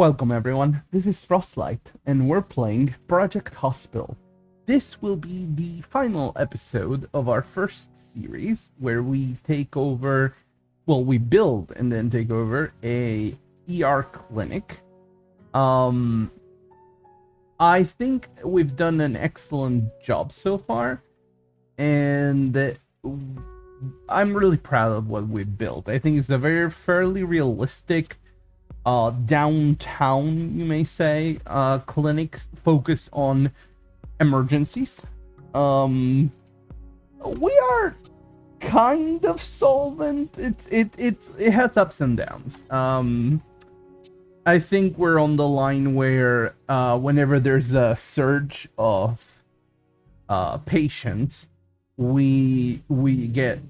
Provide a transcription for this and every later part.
Welcome everyone, this is Frostlight, and we're playing Project Hospital. This will be the final episode of our first series, where we take over, we build and then take over a ER clinic. I think we've done an excellent job so far, and I'm really proud of what we've built. I think it's a fairly realistic downtown, you may say, clinic focused on emergencies. We are kind of solvent. It has ups and downs. I think we're on the line where whenever there's a surge of patients, we get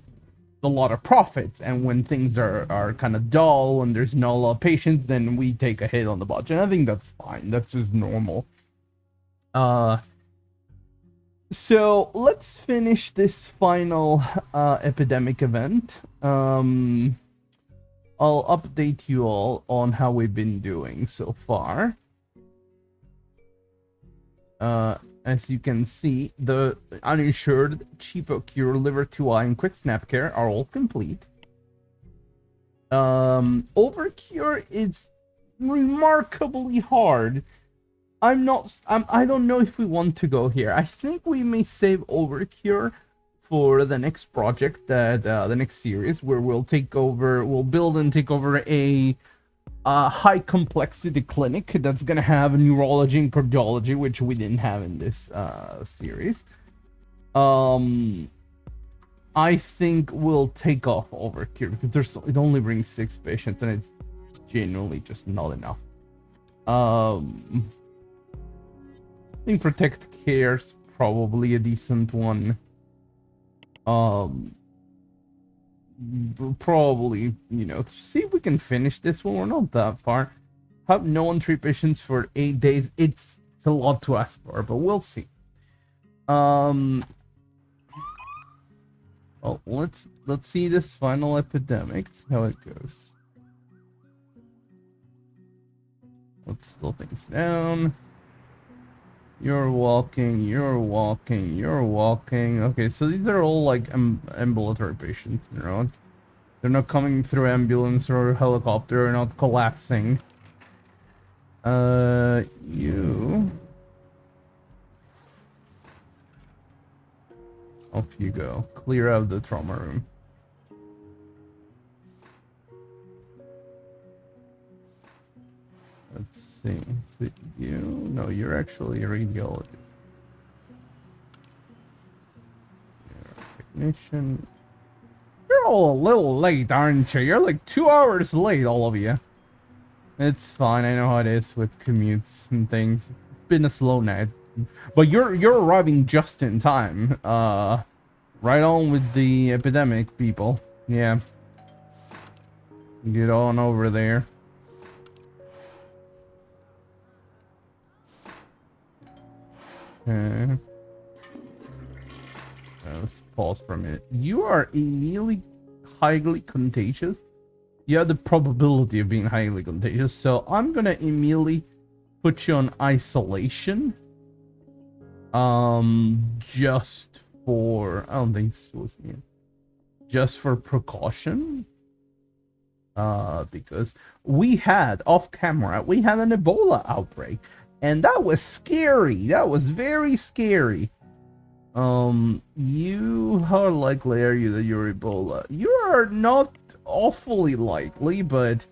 a lot of profits, and when things are kind of dull and there's not a lot of patients, then we take a hit on the budget. I think that's fine. That's just normal. So let's finish this final epidemic event. I'll update you all on how we've been doing so far. As you can see, the uninsured, cheapo cure, liver 2i, and quick snap care are all complete. Overcure is remarkably hard. I don't know if we want to go here. I think we may save Overcure for the next project, the next series, where we'll build and take over a high complexity clinic that's gonna have neurology and cardiology, which we didn't have in this series. I think we'll take off Overcure because it only brings 6 patients and it's genuinely just not enough. I think Protect Care's probably a decent one. Probably, see if we can finish this one. We're not that far. Have no one treat patients for 8 days. It's a lot to ask for, but we'll see. Well, let's see this final epidemic, how it goes. Let's slow things down. You're walking. Okay, so these are all like ambulatory patients, They're not coming through ambulance or helicopter, or not collapsing. You. Off you go. Clear out the trauma room. Let's see. You? No, you're actually a radiologist. You're a technician. You're all a little late, aren't you? You're like 2 hours late, all of you. It's fine. I know how it is with commutes and things. It's been a slow night, but you're arriving just in time. Right on with the epidemic, people. Yeah. Get on over there. Okay. Let's pause for a minute. You are immediately highly contagious. You have the probability of being highly contagious, so I'm gonna immediately put you on isolation. Just for, I don't think this was me. Just for precaution. Because we had off camera, we had an Ebola outbreak. And that was scary. That was very scary. How likely are you that you're Ebola? You are not awfully likely, but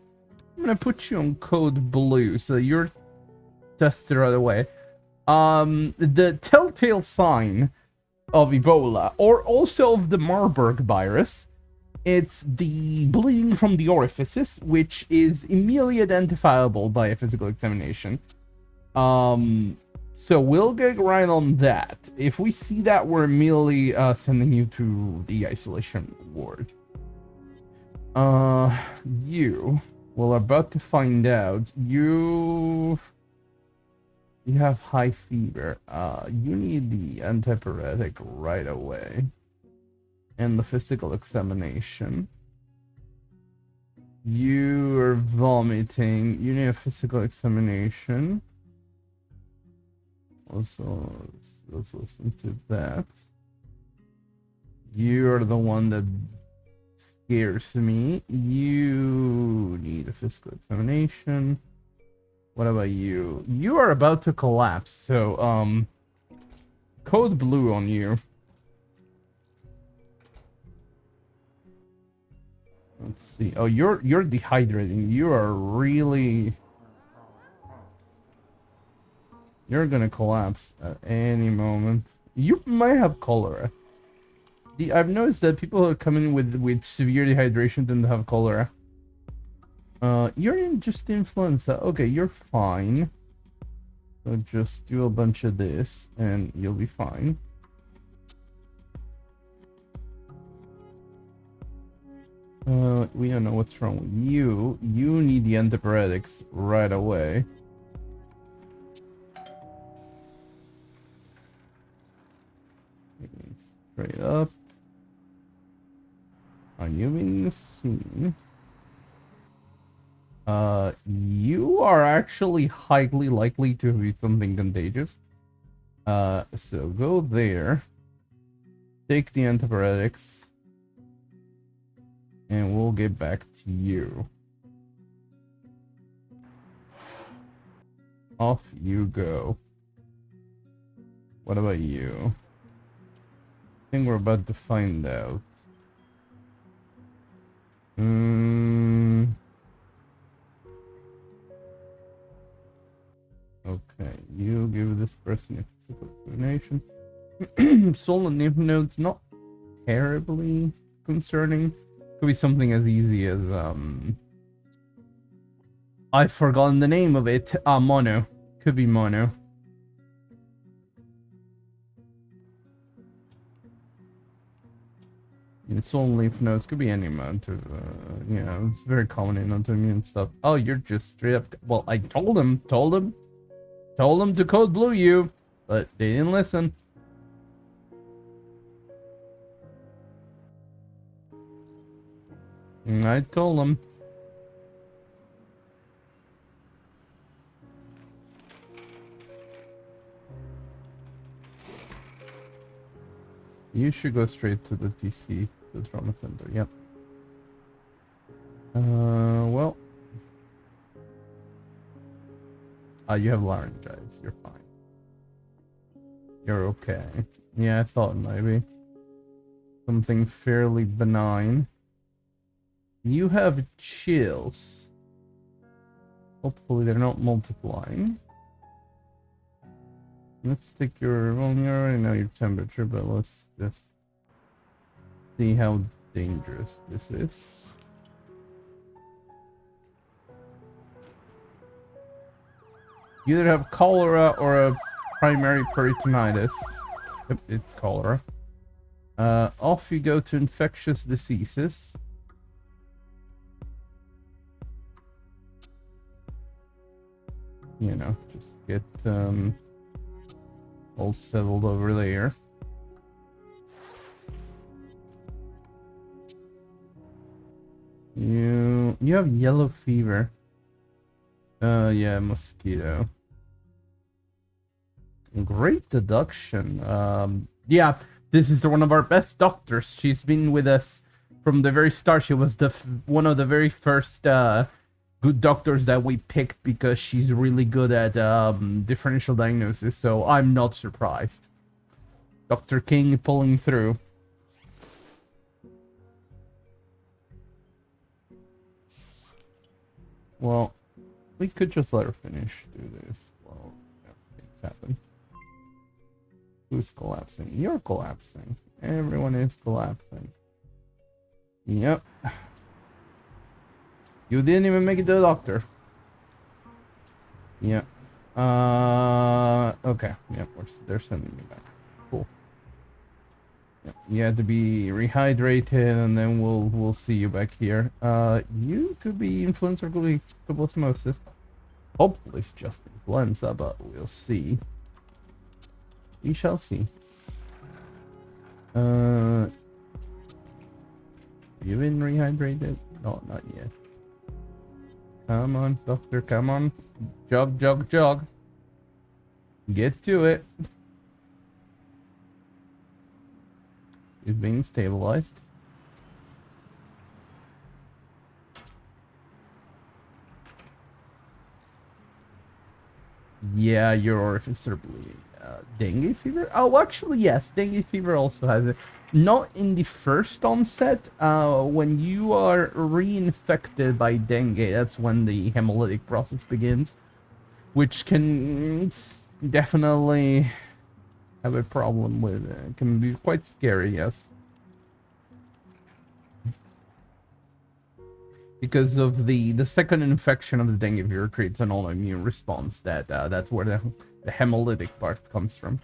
I'm gonna put you on code blue, so you're tested right away. The telltale sign of Ebola, or also of the Marburg virus, it's the bleeding from the orifices, which is immediately identifiable by a physical examination. So we'll get right on that. If we see that, we're immediately sending you to the isolation ward. You about to find out. You have high fever. You need the antipyretic right away, and the physical examination. You are vomiting. You need a physical examination. Also, let's listen to that. You're the one that scares me. You need a physical examination. What about you? You are about to collapse, so, code blue on you. Let's see. Oh, you're dehydrating. You are really... You're gonna collapse at any moment. You might have cholera. I've noticed that people who come in with severe dehydration tend to have cholera. You're in just influenza. Okay, you're fine. So just do a bunch of this and you'll be fine. We don't know what's wrong with you. You need the antipyretics right away. Straight up. Are you being seen? You are actually highly likely to be something contagious. So go there. Take the antipyretics. And we'll get back to you. Off you go. What about you? I think we're about to find out. Okay, you give this person a physical explanation. Swollen lymph nodes, not terribly concerning. Could be something as easy as I've forgotten the name of it. Mono. Could be mono. Swollen lymph nodes could be any amount of, you know, it's very common in autoimmune stuff. Oh, you're just straight up. Well, I told them to code blue you, but they didn't listen. And I told them. You should go straight to the TC, the trauma center. Yep. Well. You have laryngitis. You're fine. You're okay. Yeah, I thought maybe. Something fairly benign. You have chills. Hopefully they're not multiplying. Let's take your... Well, you already know your temperature, but let's just see how dangerous this is. You either have cholera or a primary peritonitis. Yep, it's cholera. Off you go to infectious diseases. You know, just get all settled over there. You have yellow fever. Yeah, mosquito. Great deduction. Yeah, this is one of our best doctors. She's been with us from the very start. She was one of the very first good doctors that we picked because she's really good at differential diagnosis. So I'm not surprised. Dr. King pulling through. Well, we could just let her finish do this. Well, things happen. Who's collapsing? You're collapsing. Everyone is collapsing. Yep. You didn't even make it to the doctor. Yep. Okay. Yep. They're sending me back. Cool. Yep. You had to be rehydrated, and then we'll see you back here. You could be influenza or could be tuberculosis. Hopefully it's just influenza, but we'll see. We shall see. You been rehydrated? No, not yet. Come on, doctor, come on. Jog, jog, jog. Get to it. He's being stabilized. Yeah, your orifices are bleeding. Dengue fever? Oh, actually, yes. Dengue fever also has it. Not in the first onset. When you are reinfected by dengue, that's when the hemolytic process begins, which can definitely have a problem with it. It can be quite scary, yes. Because of the second infection of the dengue fever creates an autoimmune response that's where the hemolytic part comes from.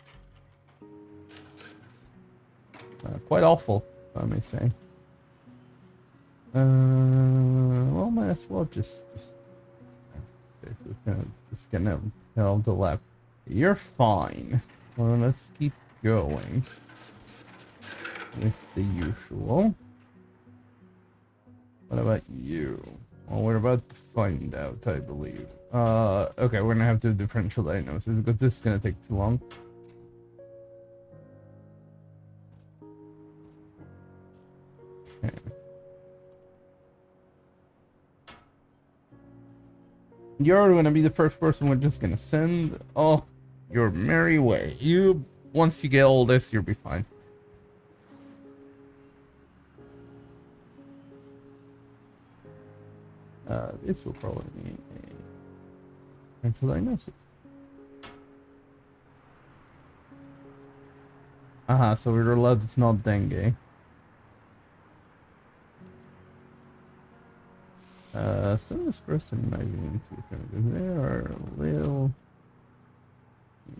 Quite awful, if I may say. Well, might as well just gonna tell the lab, you're fine. Well, let's keep going with the usual. What about you? Well, we're about to find out, I believe. Okay, we're gonna have to do differential diagnosis because this is gonna take too long. Okay. You're gonna be the first person we're just gonna send. Oh, your merry way. Once you get all this, you'll be fine. This will probably need a differential diagnosis. So we're allowed it's not dengue. Send this person might be into they are a little.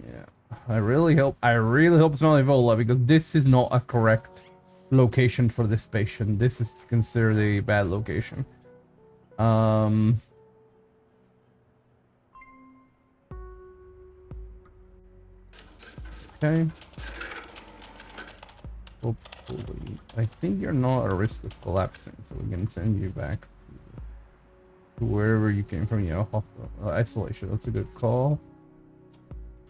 Yeah, I really hope it's not Ebola, because this is not a correct location for this patient. This is considered a bad location. Okay. Hopefully, I think you're not at risk of collapsing, so we can send you back to wherever you came from. Yeah, hospital isolation. That's a good call.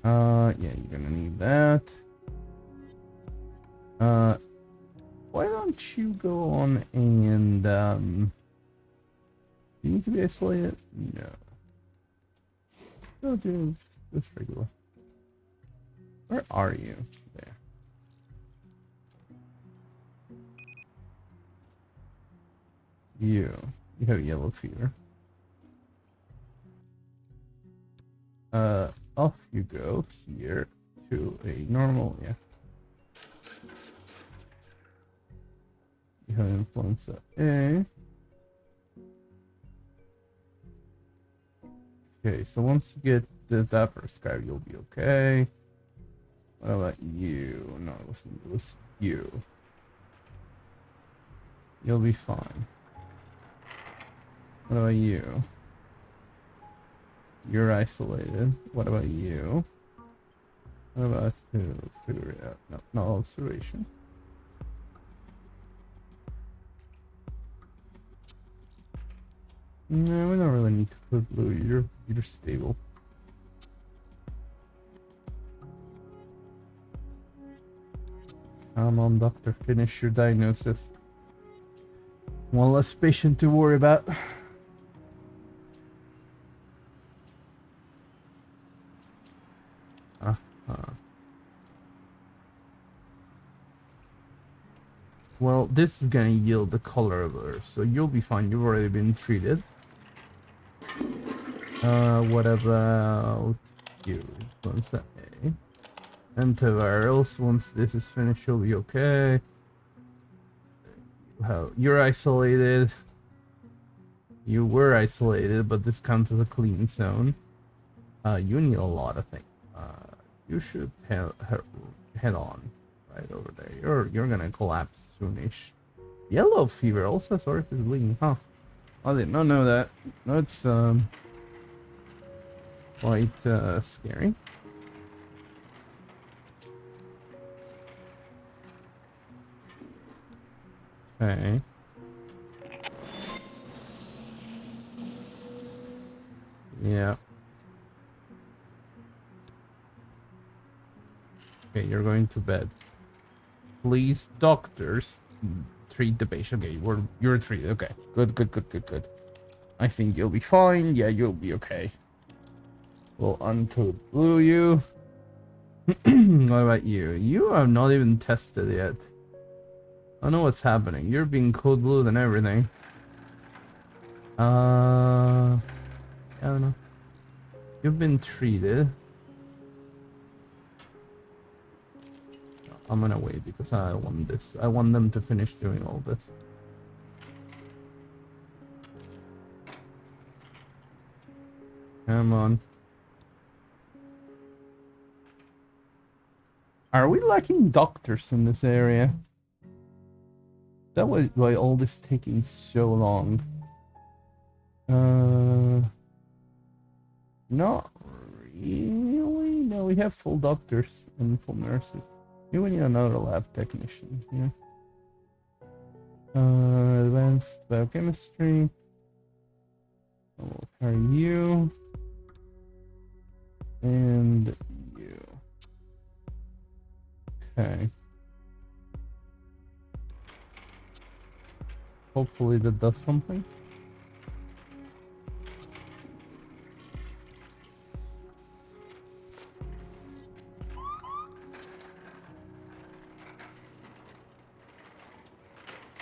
Yeah, you're gonna need that. Why don't you go on and you need to be isolated? No. No, dude, just regular. Where are you? There. You have yellow fever. Off you go here to a normal, yeah. You have influenza A. Okay, so once you get that prescribed, you'll be okay. What about you? No, it was you. You'll be fine. What about you? You're isolated. What about you? What about to figure it out? No observation. No, we don't really need to put blue. You're stable. Come on, doctor. Finish your diagnosis. One less patient to worry about. Well, this is gonna yield the color of her, so you'll be fine. You've already been treated. What about you? Influenza A. Antivirals. Once this is finished, you'll be okay. You're isolated. You were isolated, but this counts as a clean zone. You need a lot of things. You should head on right over there. You're gonna collapse soonish. Yellow fever also sort of is bleeding, huh? I did not know that. That's quite scary. Okay. Yeah. Okay, you're going to bed. Please, doctors, treat the patient. Okay, you're treated. Okay, good. I think you'll be fine. Yeah, you'll be okay. We'll uncode blue you. What about you? You have not even tested yet. I don't know what's happening. You're being code blue and everything. I don't know. You've been treated. I'm gonna wait because I want this. I want them to finish doing all this. Come on. Are we lacking doctors in this area? That was why all this taking so long. Not really. No, we have full doctors and full nurses. Maybe we need another lab technician here. Advanced biochemistry. We'll carry you. And you. Okay. Hopefully that does something.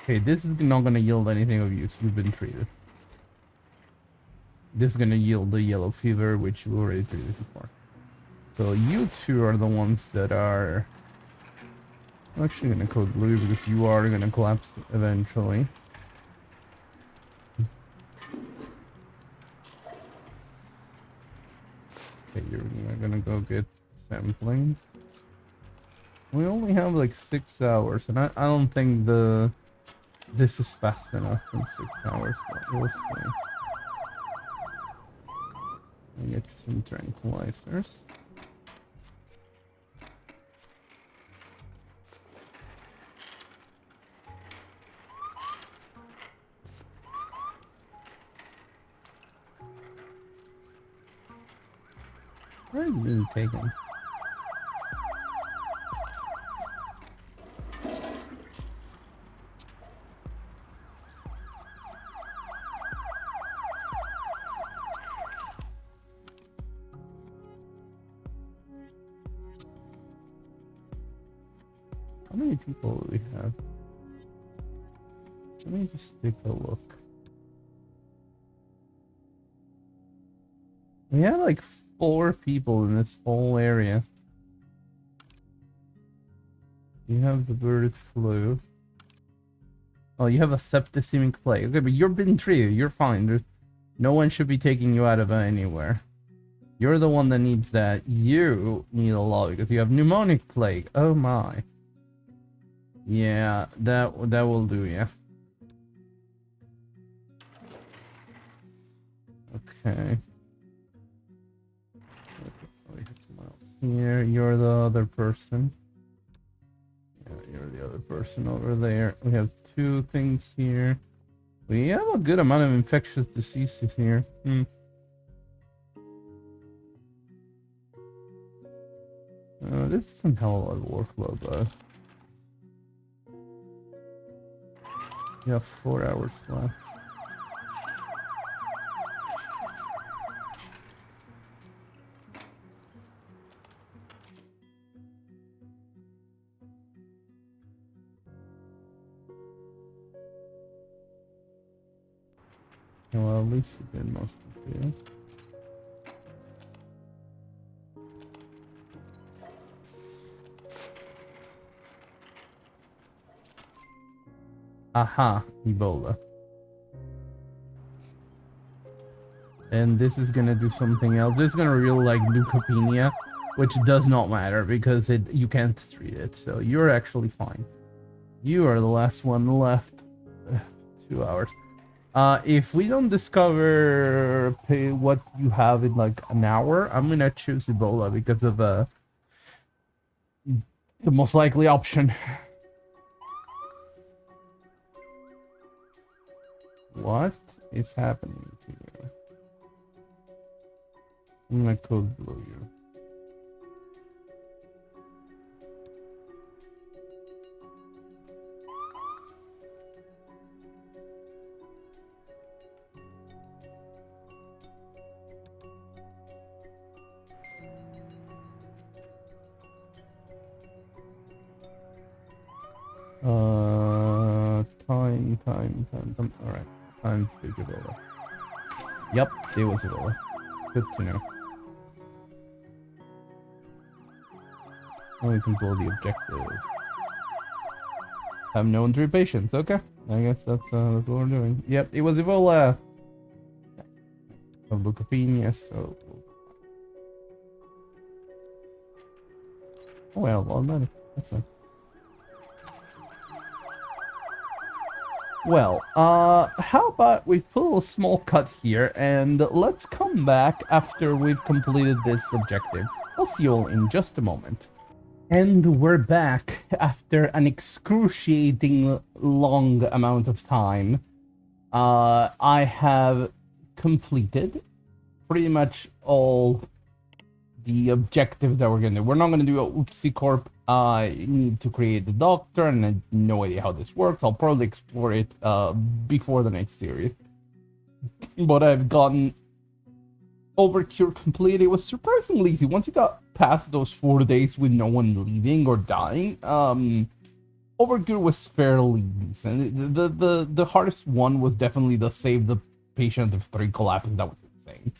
Okay, this is not gonna yield anything of use. You've been treated. This is gonna yield the yellow fever, which we already treated before. So you two are the ones that are... I'm actually gonna code blue because you are gonna collapse eventually. Okay, you're gonna go get sampling. We only have like 6 hours, and I don't think this is fast enough in 6 hours, but we'll see. I'll get you some tranquilizers. Where are you being taken? How many people do we have? Let me just take a look. We have like 4 people in this whole area. You have the bird flu. Oh, you have a septicemic plague. Okay, but you're been treated. You're fine. No one should be taking you out of anywhere. You're the one that needs that. You need a lot because you have pneumonic plague. Oh my. Yeah, that will do, yeah. Okay. We have someone else here. You're the other person. Yeah, you're the other person over there. We have 2 things here. We have a good amount of infectious diseases here. This doesn't have a lot of workload, though. You have 4 hours left. Well, at least you did most of it. Aha, Ebola. And this is gonna do something else. This is gonna reveal like leukopenia, which does not matter because you can't treat it. So you're actually fine. You are the last one left. 2 hours. If we don't discover what you have in like an hour, I'm gonna choose Ebola because of the most likely option. What is happening to you? I'm gonna code below you. Time. Alright. Time to take Ebola. Yep, it was Ebola. Good to know. Only can blow the objective. Have known 3 patients. Okay. I guess that's what we're doing. Yep, it was Ebola. Of leukopenia, so. Oh well, automatic. That's nice. Well, how about we pull a small cut here, and let's come back after we've completed this objective. I'll see you all in just a moment. And we're back after an excruciating long amount of time. I have completed pretty much all the objectives that we're gonna do. We're not gonna do a oopsie corp. I need to create the doctor, and I have no idea how this works. I'll probably explore it before the next series. But I've gotten Overcure complete. It was surprisingly easy. Once you got past those 4 days with no one leaving or dying, Overcure was fairly decent. The hardest one was definitely the save the patient if 3 collapses. That was insane.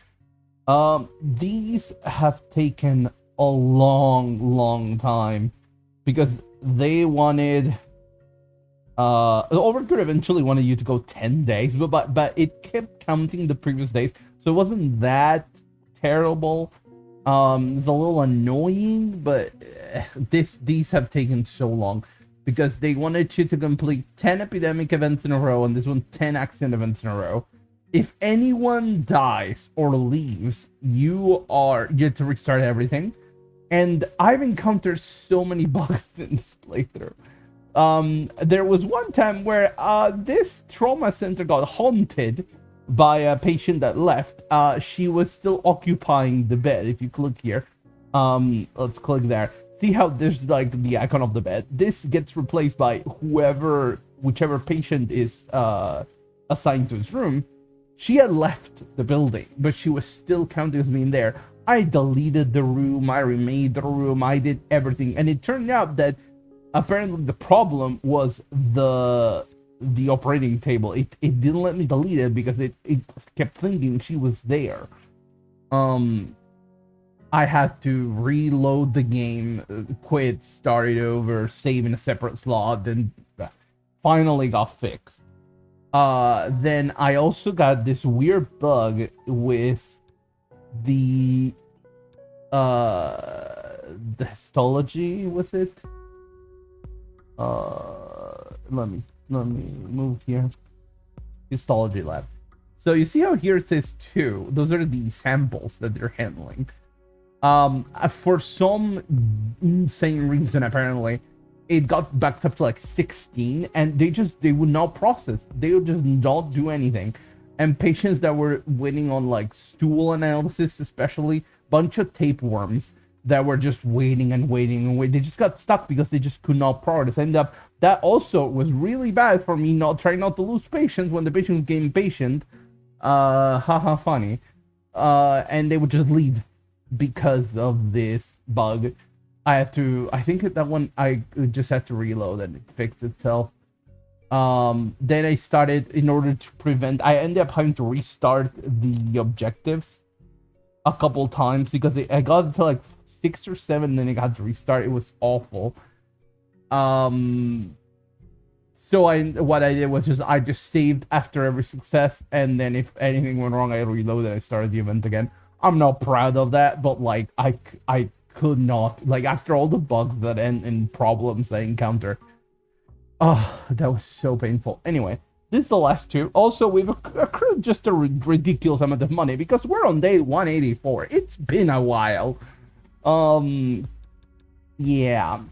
These have taken a long time because they wanted Overcure eventually wanted you to go 10 days, but it kept counting the previous days, so it wasn't that terrible. It's a little annoying, but these have taken so long because they wanted you to complete 10 epidemic events in a row, and this one 10 accident events in a row. If anyone dies or leaves, you have to restart everything. And I've encountered so many bugs in this playthrough. There was one time where this trauma center got haunted by a patient that left. She was still occupying the bed. If you click here, let's click there. See how there's like the icon of the bed? This gets replaced by whichever patient is assigned to his room. She had left the building, but she was still counted as being there. I deleted the room, I remade the room, I did everything, and it turned out that apparently the problem was the operating table. It didn't let me delete it because it kept thinking she was there. I had to reload the game, quit, start it over, save in a separate slot, then finally got fixed. Then I also got this weird bug with the histology, was it? Let me move here. Histology lab. So you see how here it says 2. Those are the samples that they're handling. For some insane reason, apparently, it got backed up to like 16, and they would not process. They would just not do anything. And patients that were waiting on like stool analysis, especially, bunch of tapeworms that were just waiting. They just got stuck because they just could not progress. And that also was really bad for me, trying not to lose patients when the patient became patient. Haha, funny. And they would just leave because of this bug. I think that one I just had to reload and it fixed itself. Then I started, in order to prevent, I ended up having to restart the objectives a couple times because I got to like 6 or 7, then I got to restart. It was awful. So what I did was I just saved after every success, and then if anything went wrong, I reloaded and I started the event again. I'm not proud of that, but like I could not, like, after all the bugs that and problems I encountered. Oh, that was so painful. Anyway, this is the last 2. Also, we've accrued just a ridiculous amount of money because we're on day 184. It's been a while. Yeah.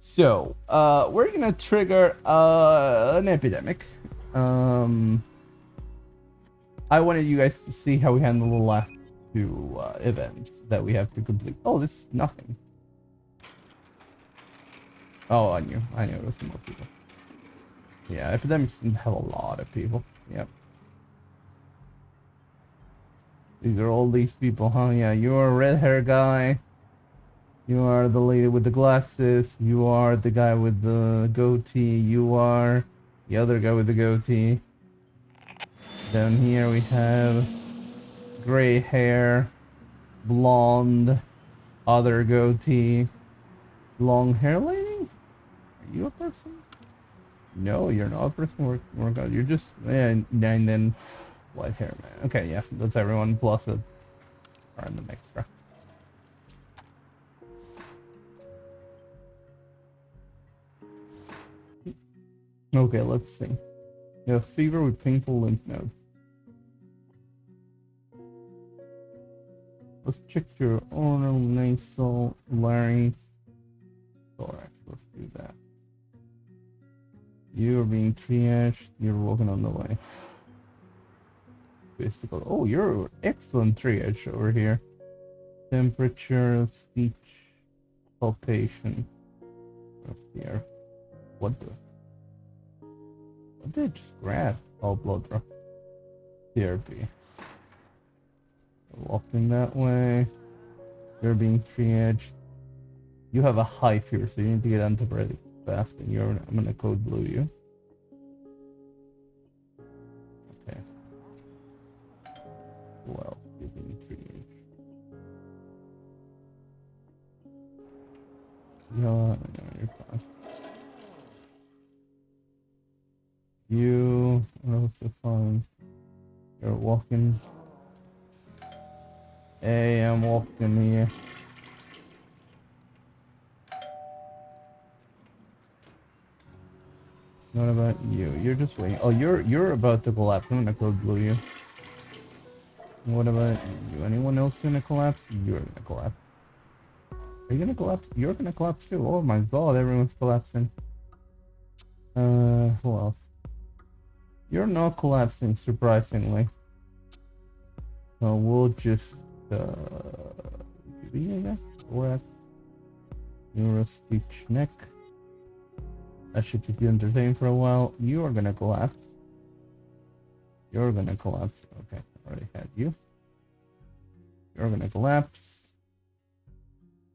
So, we're gonna trigger an epidemic. I wanted you guys to see how we handle the last to events that we have to complete. Oh, this is nothing. Oh, I knew it was more people. Yeah, epidemics didn't have a lot of people. Yep. These are all these people, huh? Yeah, you're a red hair guy. You are the lady with the glasses. You are the guy with the goatee. You are the other guy with the goatee. Down here we have gray hair, blonde, other goatee, long hair lady? Are you a person? No, you're not a person. You're just, and then white hair man. Okay, yeah, that's everyone plus a random extra. Okay, let's see. You have fever with painful lymph nodes. Let's check your oral, nasal, larynx, thorax. Let's do that. You're being triaged. You're walking on the way. Physical. Oh, you're excellent triage over here. Temperature, speech, palpation. What's here? What did I just grab? Oh, blood draw. Therapy. Walking that way. You're being triaged. You have a high fever, so you need to get antibiotics fast. And I'm gonna code blue you. Okay. Well, you're being triaged. No, you're fine. You are also fine. You're walking. Hey, I'm walking here. What about you? You're just waiting. Oh, you're about to collapse. I'm gonna code blue you. What about you? Anyone else gonna collapse? You're gonna collapse. Are you gonna collapse? You're gonna collapse too. Oh my god, everyone's collapsing. Who else? You're not collapsing, surprisingly. So we'll just I guess. What? Neuro speech neck. That should keep you entertained for a while. You are gonna collapse. You're gonna collapse. Okay, already had you. You're gonna collapse.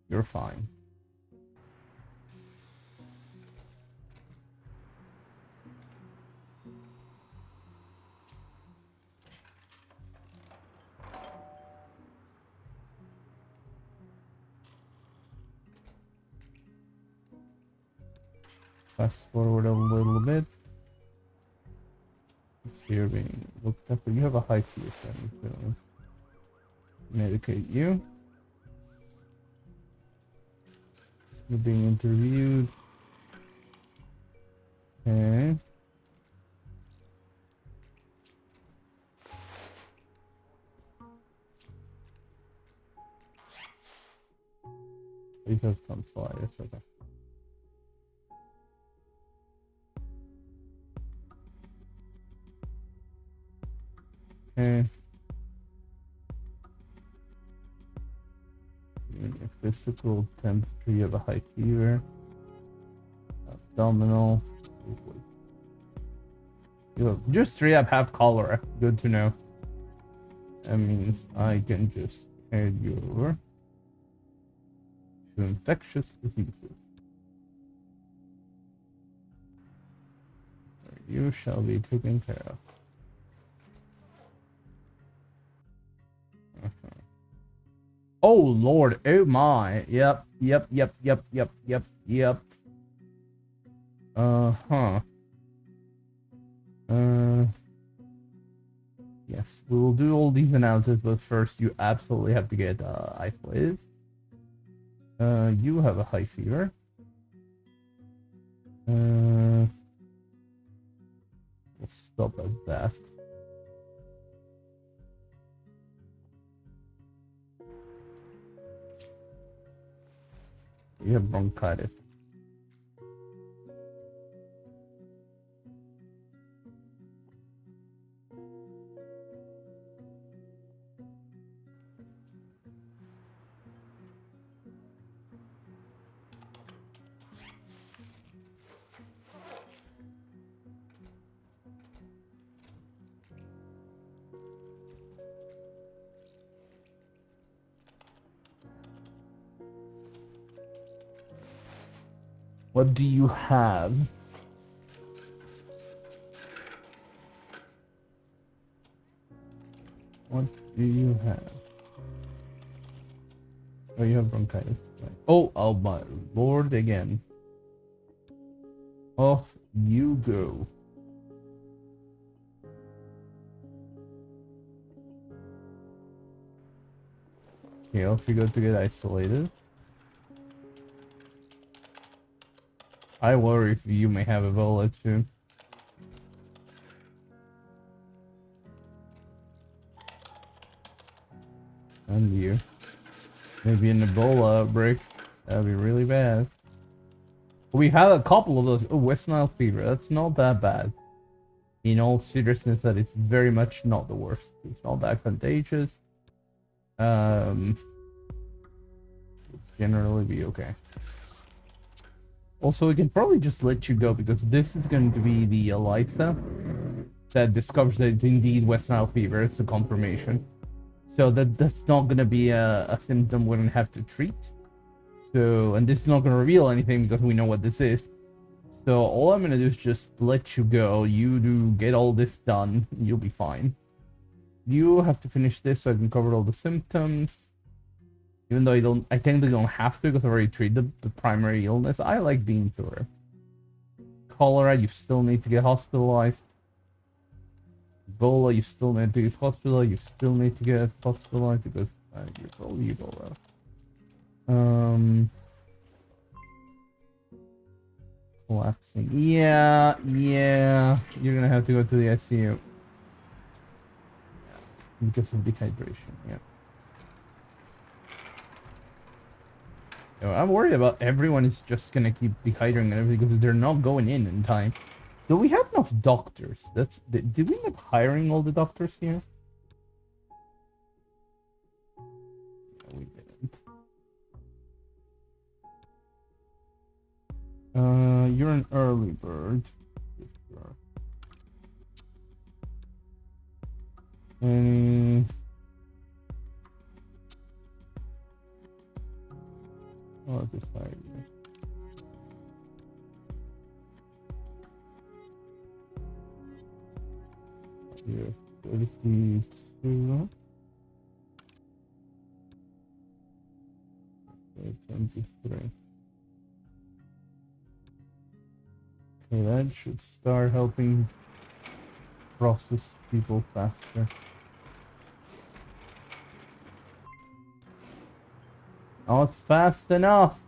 You're fine. Fast forward a little bit. You're being looked up. You have a high fever, so medicate you. You're being interviewed. Okay. You have some slides, okay. Okay. Your physical temperature, you have a high fever. Abdominal. You have just 3 up have cholera. Good to know. That means I can just head you over to infectious diseases. You shall be taken care of. Oh lord, oh my. Yep. Uh-huh. Yes, we will do all these analysis, but first you absolutely have to get isolated. You have a high fever. We'll stop at that. You have bronchitis. What do you have? What do you have? Oh, you have bronchitis. Right. Oh my lord again. Off you go. Okay, off you go to get isolated. I worry if you may have Ebola too. And you. Maybe an Ebola outbreak. That'd be really bad. We had a couple of those. Oh, West Nile fever. That's not that bad. In all seriousness, that it's very much not the worst. It's not that contagious. Generally be okay. Also, we can probably just let you go because this is going to be the ELISA that discovers that it's indeed West Nile fever. It's a confirmation. So that's not going to be a symptom we're going to have to treat. So, and this is not going to reveal anything because we know what this is. So all I'm going to do is just let you go. You do get all this done. You'll be fine. You have to finish this so I can cover all the symptoms. Even though I technically don't have to because I already treated the primary illness. I like being thorough. Cholera, you still need to get hospitalized. Ebola, you still need to get hospitalized. You still need to get hospitalized because you're probably Ebola. Collapsing. Yeah. You're gonna have to go to the ICU. Because of dehydration, yeah. I'm worried about everyone is just gonna keep dehydrating and everything because they're not going in time. Do we have enough doctors? Did we end up hiring all the doctors here? No, we didn't. You're an early bird. Any... Oh, this side. Here, 32. 23. Okay, that should start helping process people faster. Not fast enough.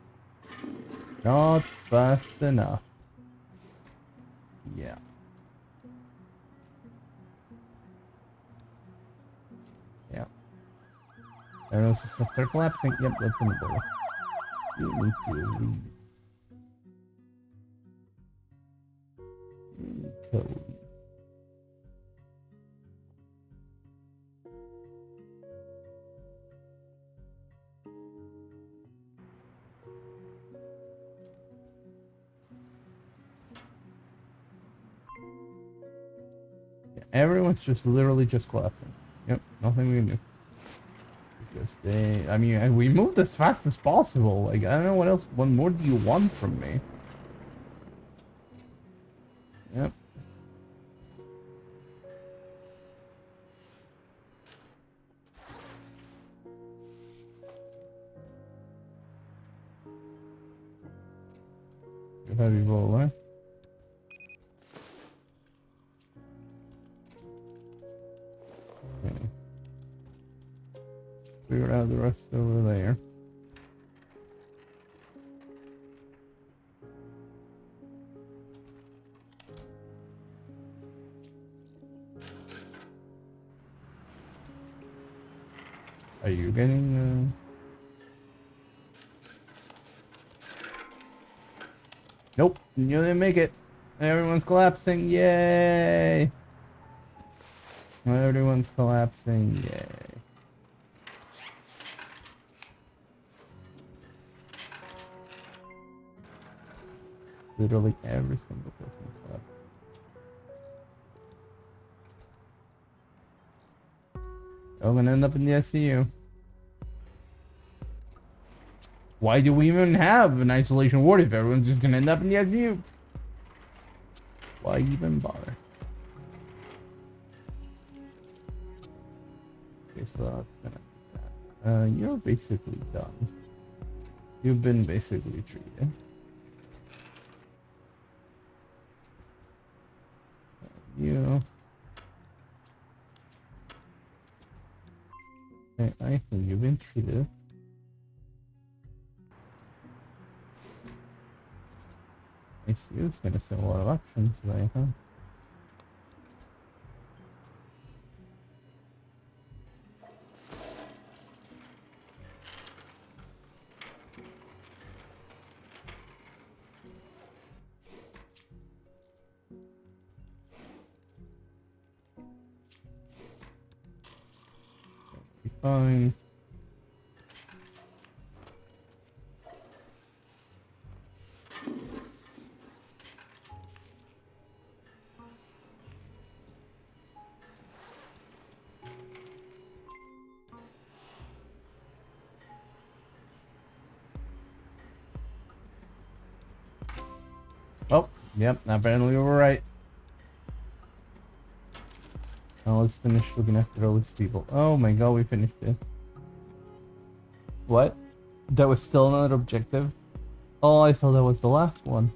Not fast enough. Yeah. Yeah. Everyone's just gonna start collapsing. Yep, that's an Ebola. You need to leave. You need to leave. Yeah, everyone's just literally just collapsing. Yep, nothing we can do. Because I mean, we moved as fast as possible. Like, I don't know what else. What more do you want from me? Yep. You have Ebola. Okay. Figure out the rest over there. Are you getting Nope, you didn't make it. Everyone's collapsing, yay! Everyone's collapsing, yay. Literally every single person collapsed. I'm gonna end up in the ICU. Why do we even have an isolation ward if everyone's just gonna end up in the ICU? Why even bother? Okay, so that's gonna be that. You're basically done. You've been basically treated. You. Okay, I think you've been treated. I see it's gonna send a lot of options today, huh? Be fine. Oh, yep, apparently we were right. Now let's finish looking after all these people. Oh my god, we finished it. What? That was still another objective? Oh, I thought that was the last one.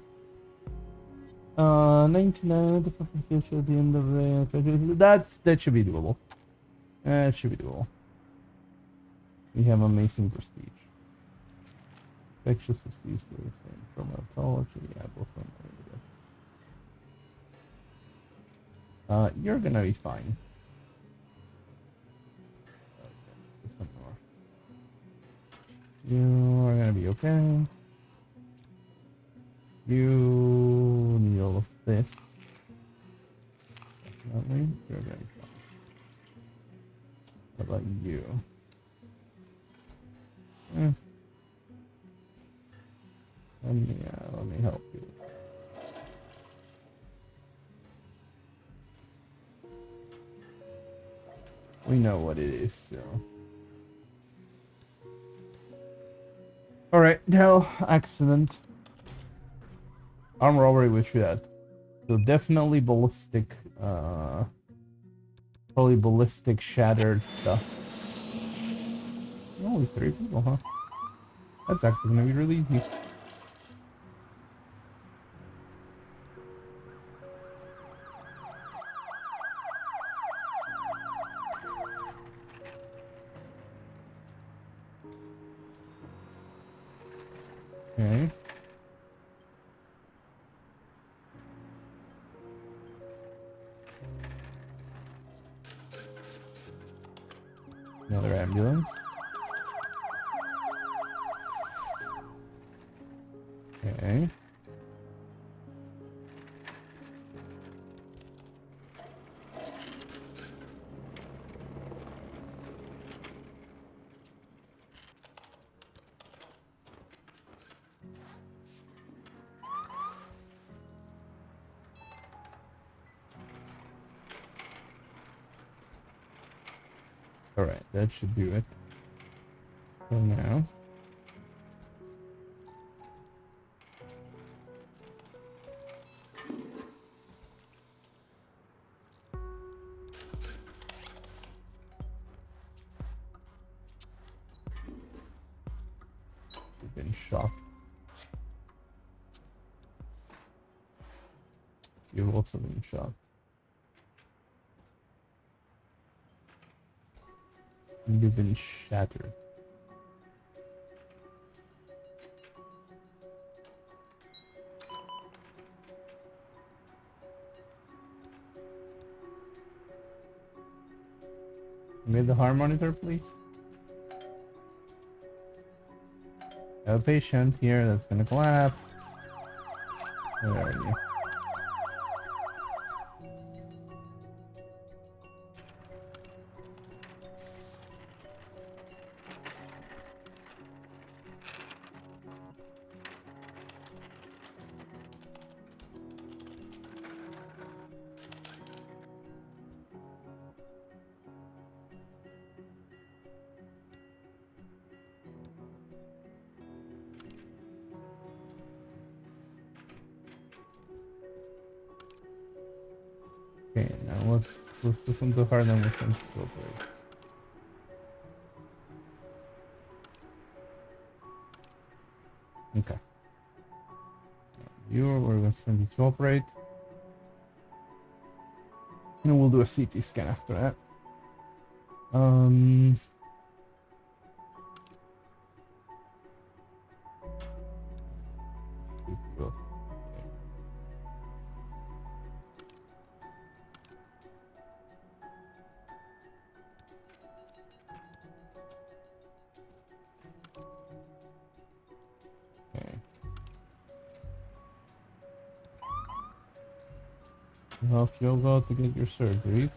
99, the fucking future at the end of the... That should be doable. That should be doable. We have amazing prestige. Infectious diseases and traumatology. Yeah, both of them are good. You're gonna be fine. Okay, some more. You are gonna be okay. You need all of this. Definitely. You're gonna be fine. What about you? Let me help you. We know what it is, so. Alright, now, accident. Armed robbery, which we had. So definitely ballistic, probably ballistic shattered stuff. Only 3 people, huh? That's actually gonna be really easy. Okay. Another ambulance. Okay. Alright, that should do it. So now. You've been shocked. You've also been shocked. You've been shattered. Made the heart monitor, please. I have a patient here that's gonna collapse. Where are you? Okay, now let's listen to her, then we can operate. Okay. We're gonna send it to operate. And we'll do a CT scan after that. Okay. Help yoga to get your surgery.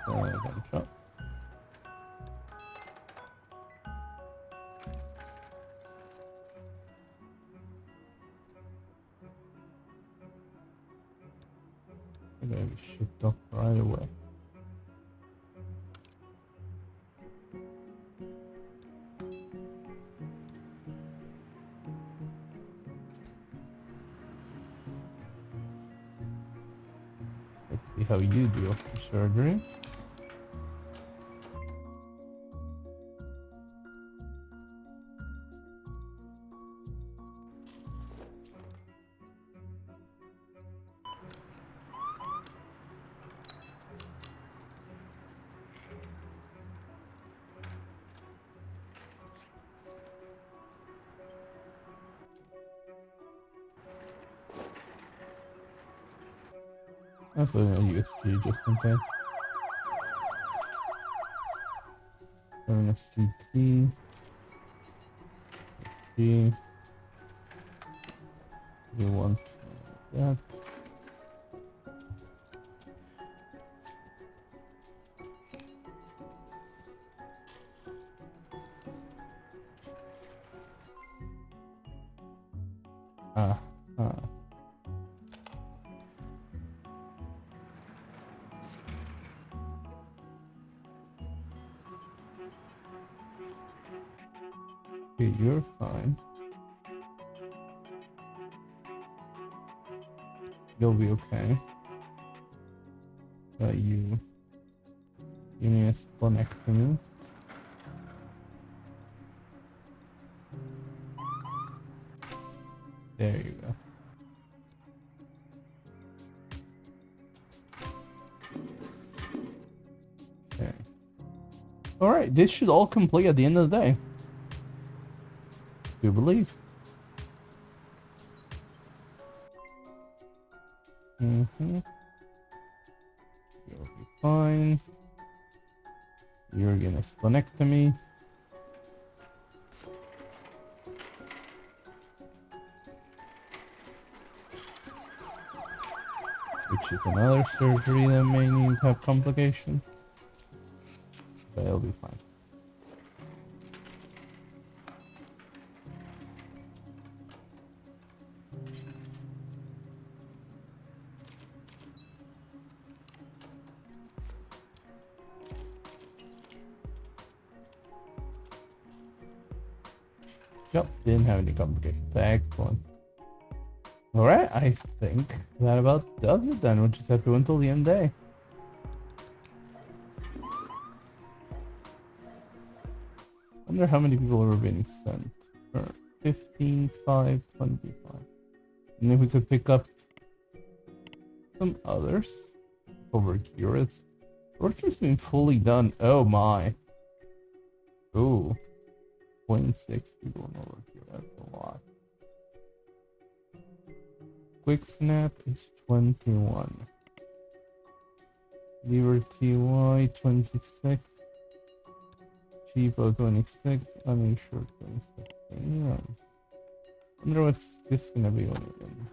Gunshot. I'm gonna be shipped up right away. Let's see how you do after surgery. I'm putting a USG just in case. Having a CT. G. You want that. Okay, you're fine. You'll be okay. You need a splenectomy. There you go. Okay. Alright, this should all complete at the end of the day. Do believe. You'll be fine. You're gonna splenectomy. Which is another surgery that may need to have complications. But it'll be fine. Yep, didn't have any complications. Excellent. Alright, I think that about does it then. We'll just have to wait until the end of the day. Wonder how many people are being sent. 15, 5, 25. And if we could pick up some others over here. It's work's been fully done. Oh my. Ooh. 26 people over here. That's a lot. Quick snap is 21. Lever TY 26. Cheapo 26. Uninsured 26. Damn. I wonder what's this gonna be on again.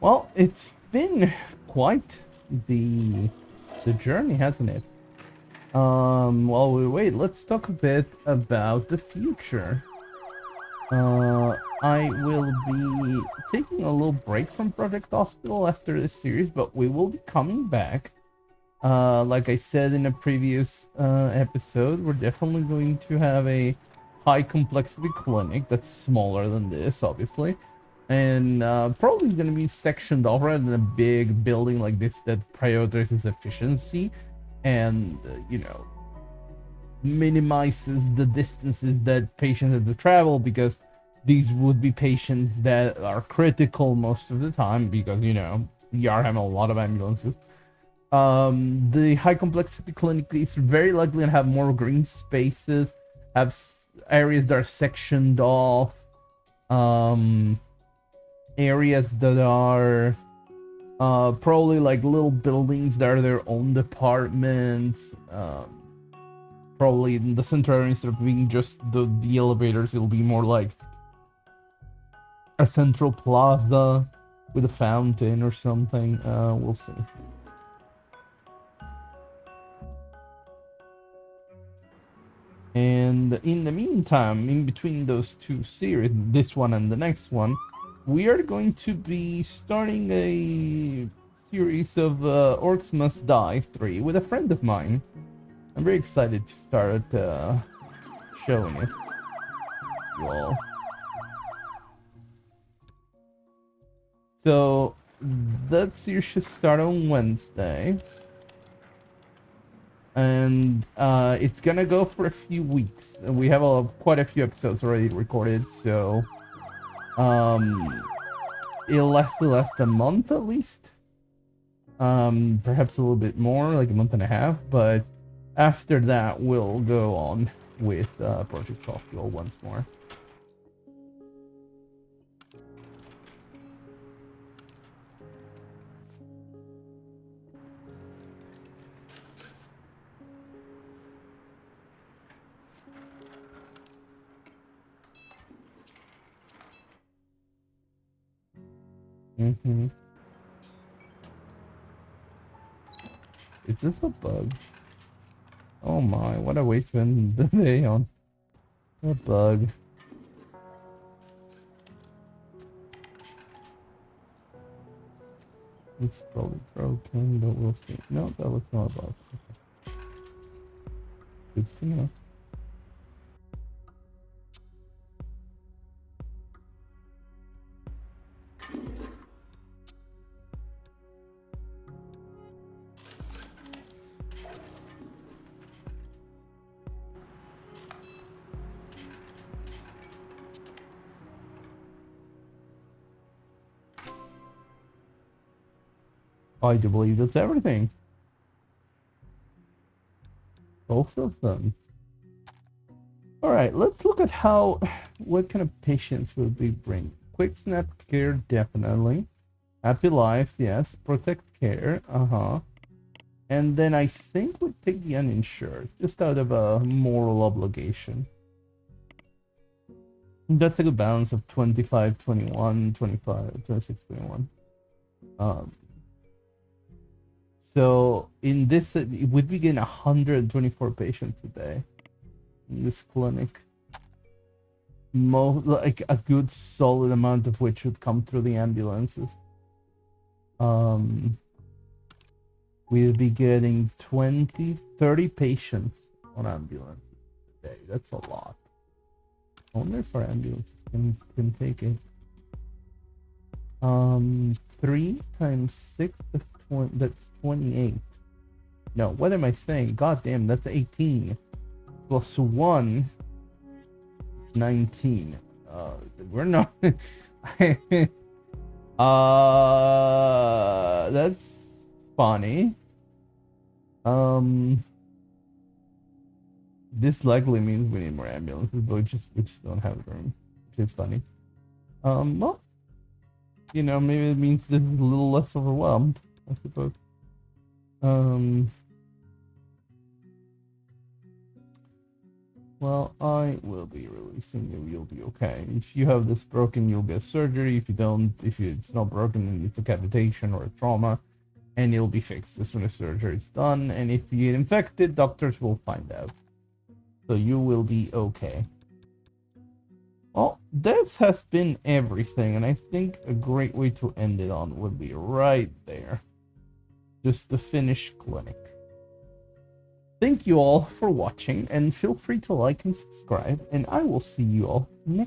Well, it's been quite the journey, hasn't it? While we wait, let's talk a bit about the future. I will be taking a little break from Project Hospital after this series, but we will be coming back. Like I said in a previous episode, we're definitely going to have a high complexity clinic that's smaller than this, obviously. And probably going to be sectioned off rather than a big building like this that prioritizes efficiency and, you know, minimizes the distances that patients have to travel, because these would be patients that are critical most of the time because, you know, we are having a lot of ambulances. The high complexity clinic is very likely to have more green spaces, have areas that are sectioned off, areas that are probably like little buildings that are their own departments. Probably in the center, instead of being just the elevators, it'll be more like a central plaza with a fountain or something. We'll see. And in the meantime, in between those two series, this one and the next one, we are going to be starting a series of Orcs Must Die 3 with a friend of mine. I'm very excited to start showing it. Y'all. So that series should start on Wednesday. And it's gonna go for a few weeks. And we have quite a few episodes already recorded, so it'll last a month at least. Perhaps a little bit more, like a month and a half, but after that we'll go on with Project Hospital once more. Is this a bug? Oh my, what a way to end the day on. A bug. It's probably broken, but we'll see. No, that was not a bug. Okay. Good to know. I do believe that's everything. Both of them. Alright, let's look at what kind of patients will we bring. Quick snap care, definitely. Happy life, yes. Protect care, And then I think we'd take the uninsured, just out of a moral obligation. That's a good balance of 25, 21, 25, 26, 21. So in this, we'd be getting 124 patients a day in this clinic. Like a good solid amount of which would come through the ambulances. We'll be getting 20, 30 patients on ambulances a day. That's a lot. I wonder if our ambulances can take it. 3 times 6, that's 28. No, what am I saying? God damn, that's 18. Plus 1, 19. We're not... that's funny. This likely means we need more ambulances, but we just don't have room, which is funny. Well, you know, maybe it means this is a little less overwhelmed, I suppose. Well, I will be releasing you. You'll be okay. If you have this broken, you'll get surgery. If you don't, if it's not broken, then it's a cavitation or a trauma, and it'll be fixed as soon as surgery is done. And if you get infected, doctors will find out. So you will be okay. Well, this has been everything, and I think a great way to end it on would be right there. Just the finished clinic. Thank you all for watching, and feel free to like and subscribe, and I will see you all next